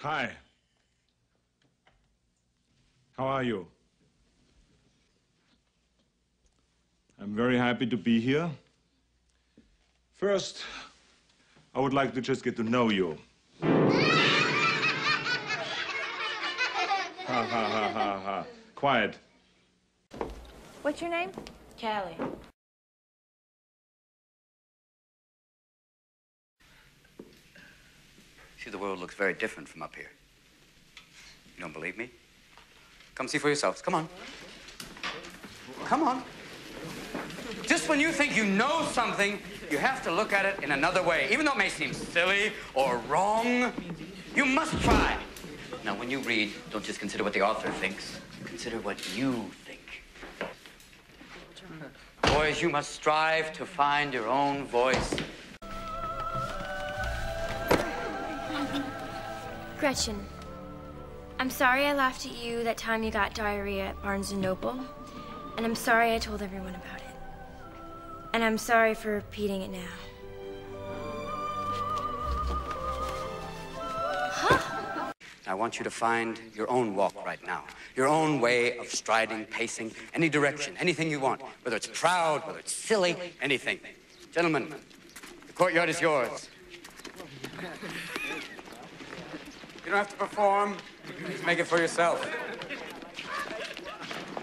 Hi. How are you? I'm very happy to be here. First, I would like to just get to know you. Ha, ha, ha, ha, ha. Quiet. What's your name? Callie. See, the world looks very different from up here. You don't believe me? Come see for yourselves. Come on. Come on. Just when you think you know something, you have to look at it in another way. Even though it may seem silly or wrong, you must try. Now, when you read, don't just consider what the author thinks. Consider what you think. Boys, you must strive to find your own voice. Gretchen, I'm sorry I laughed at you that time you got diarrhea at Barnes & Noble. And I'm sorry I told everyone about it. And I'm sorry for repeating it now. Huh? I want you to find your own walk right now. Your own way of striding, pacing, any direction, anything you want. Whether it's proud, whether it's silly, anything. Gentlemen, the courtyard is yours. You don't have to perform. Just make it for yourself.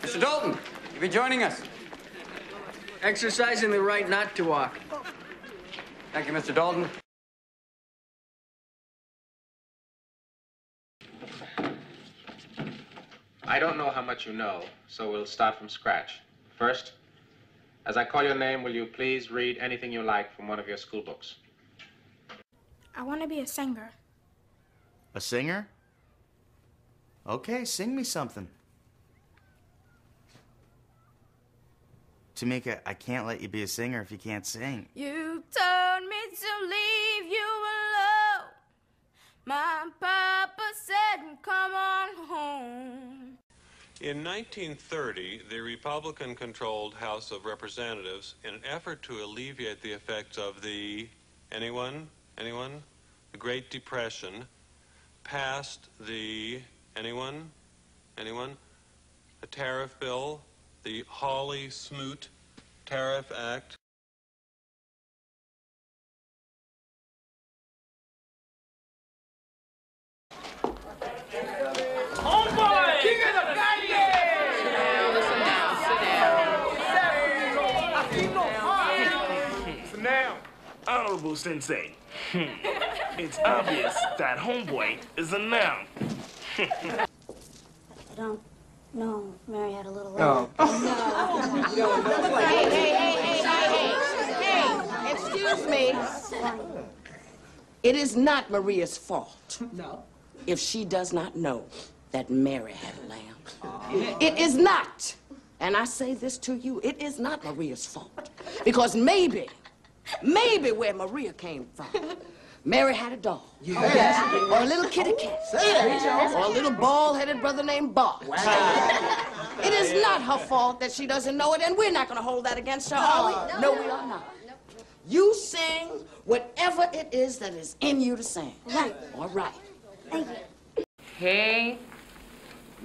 Mr. Dalton, you'll be joining us. Exercising the right not to walk. Thank you, Mr. Dalton. I don't know how much you know, so we'll start from scratch. First, as I call your name, will you please read anything you like from one of your school books? I want to be a singer. A singer? Okay, sing me something. Tamika, I can't let you be a singer if you can't sing. You told me to leave you alone. My papa said, come on home. In 1930, the Republican-controlled House of Representatives, in an effort to alleviate the effects of the, anyone? The Great Depression, passed the, anyone? A tariff bill, the Hawley-Smoot Tariff Act. Homeboy! King of the Sit down, Honorable Sensei. It's obvious that homeboy is a noun. I don't know. Mary had a little. Oh. Hey, excuse me. It is not Maria's fault. No. If she does not know that Mary had a lamb. It is not. And I say this to you, it is not Maria's fault. Because maybe where Maria came from, Mary had a doll. Yes. Or a little kitty cat. Or a little bald-headed brother named Bart. Wow. It is not her fault that she doesn't know it, and we're not going to hold that against her, are we? No, we are not. You sing whatever it is that is in you to sing. Right. All right. Thank you. Hey,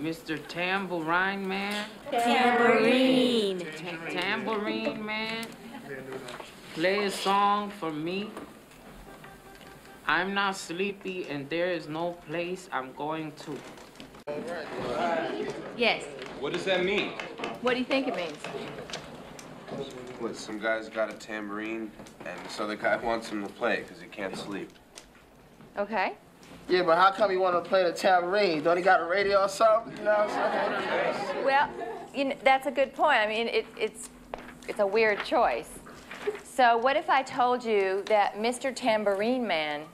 Mr. Tambourine Man. Tambourine. Tambourine Man. Play a song for me. I'm not sleepy and there is no place I'm going to. Yes. What does that mean? What do you think it means? What, some guy's got a tambourine, and this other guy wants him to play because he can't sleep. Okay. Yeah, but how come you want to play the tambourine? Don't he got a radio or something? You know what I'm saying? Well, that's a good point. I mean, it's a weird choice. So what if I told you that Mr. Tambourine Man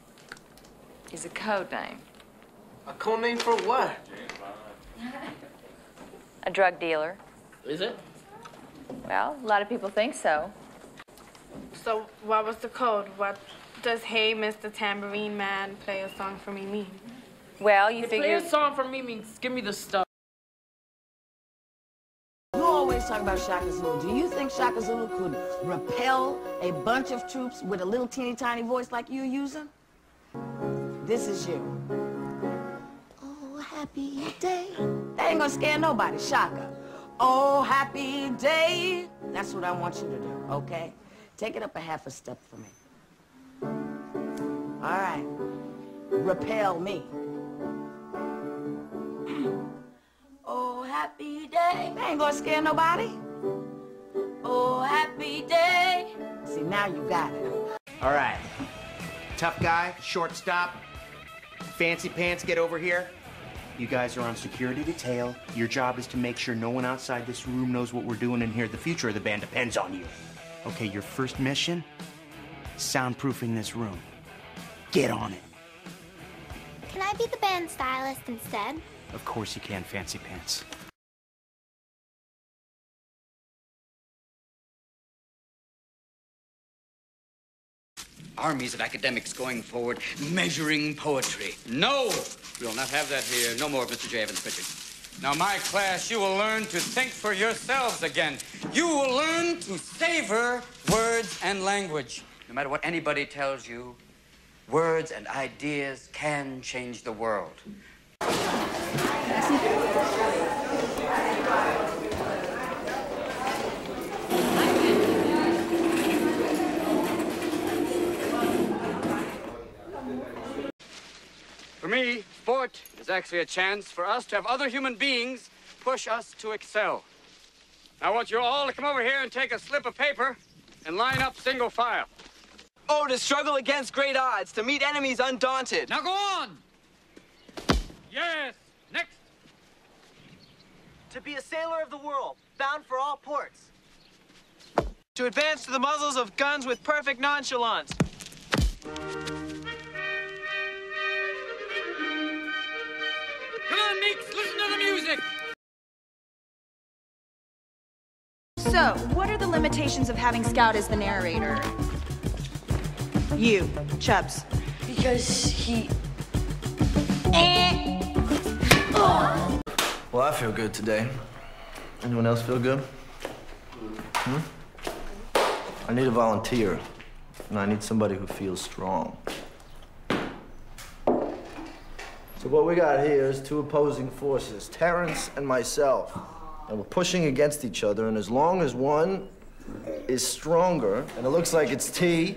is a code name? A code name for what? A drug dealer. Is it? Well, a lot of people think so. So what was the code? What does Hey Mr. Tambourine Man play a song for me mean? Well, you Play figure... a song for me means give me the stuff. You always talk about Shaka Zulu. Do you think Shaka Zulu could repel a bunch of troops with a little teeny tiny voice like you're using? This is you. happy day. That ain't gonna scare nobody, Shaka. Oh, happy day. That's what I want you to do, okay? Take it up a half a step for me. All right. Repel me. Oh, happy day. That ain't gonna scare nobody. Oh, happy day. See, now you got it. All right. Tough guy, shortstop, fancy pants, get over here. You guys are on security detail. Your job is to make sure no one outside this room knows what we're doing in here. The future of the band depends on you. Okay, your first mission, soundproofing this room. Get on it. Can I be the band stylist instead? Of course you can, fancy pants. Armies of academics going forward, measuring poetry. No! We'll not have that here. No more, Mr. J. Evans Pritchard. Now, my class, you will learn to think for yourselves again. You will learn to savor words and language. No matter what anybody tells you, words and ideas can change the world. For me, sport is actually a chance for us to have other human beings push us to excel. I want you all to come over here and take a slip of paper and line up single file. Oh, to struggle against great odds, to meet enemies undaunted. Now go on! Yes, next! To be a sailor of the world, bound for all ports. To advance to the muzzles of guns with perfect nonchalance. Come on, Meeks, listen to the music! So, what are the limitations of having Scout as the narrator? You, Chubbs. Because he... Well, I feel good today. Anyone else feel good? I need a volunteer, and I need somebody who feels strong. So what we got here is two opposing forces, Terrence and myself. And we're pushing against each other, and as long as one is stronger, and it looks like it's T,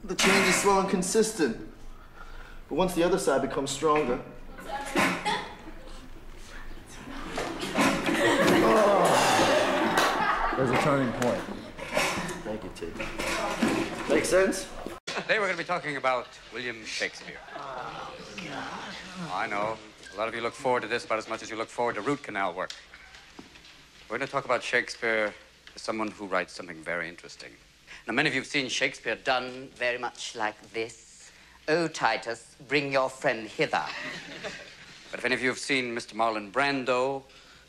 the change is slow and consistent. But once the other side becomes stronger, there's a turning point. Thank you, T. Make sense? Today we're going to be talking about William Shakespeare. Oh, God. I know. A lot of you look forward to this about as much as you look forward to root canal work. We're going to talk about Shakespeare as someone who writes something very interesting. Now, many of you have seen Shakespeare done very much like this. Oh, Titus, bring your friend hither. But if any of you have seen Mr. Marlon Brando,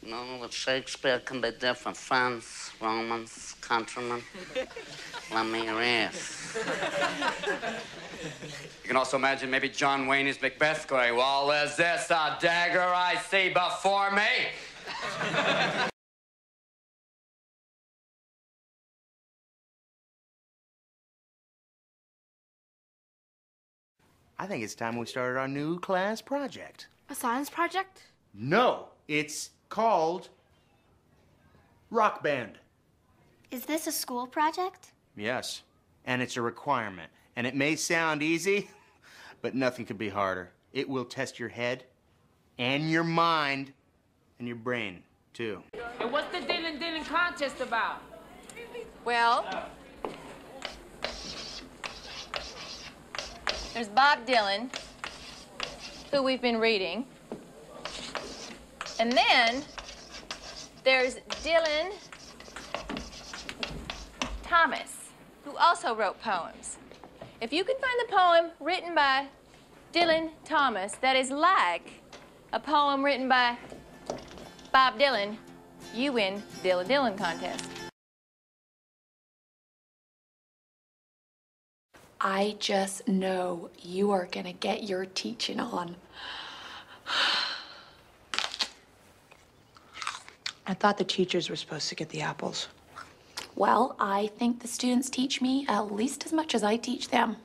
no, that Shakespeare can be different. Friends, Romans, countrymen, let me rest. You can also imagine maybe John Wayne as Macbeth going, well, is this a dagger I see before me? I think it's time we started our new class project. A science project? No, it's called Rock Band. Is this a school project? Yes, and it's a requirement. And it may sound easy, but nothing could be harder. It will test your head and your mind and your brain, too. And what's the Dylan contest about? Well, there's Bob Dylan, who we've been reading. And then there's Dylan Thomas, who also wrote poems. If you can find the poem written by Dylan Thomas that is like a poem written by Bob Dylan, you win Dylan contest. I just know you are gonna get your teaching on. I thought the teachers were supposed to get the apples. Well, I think the students teach me at least as much as I teach them.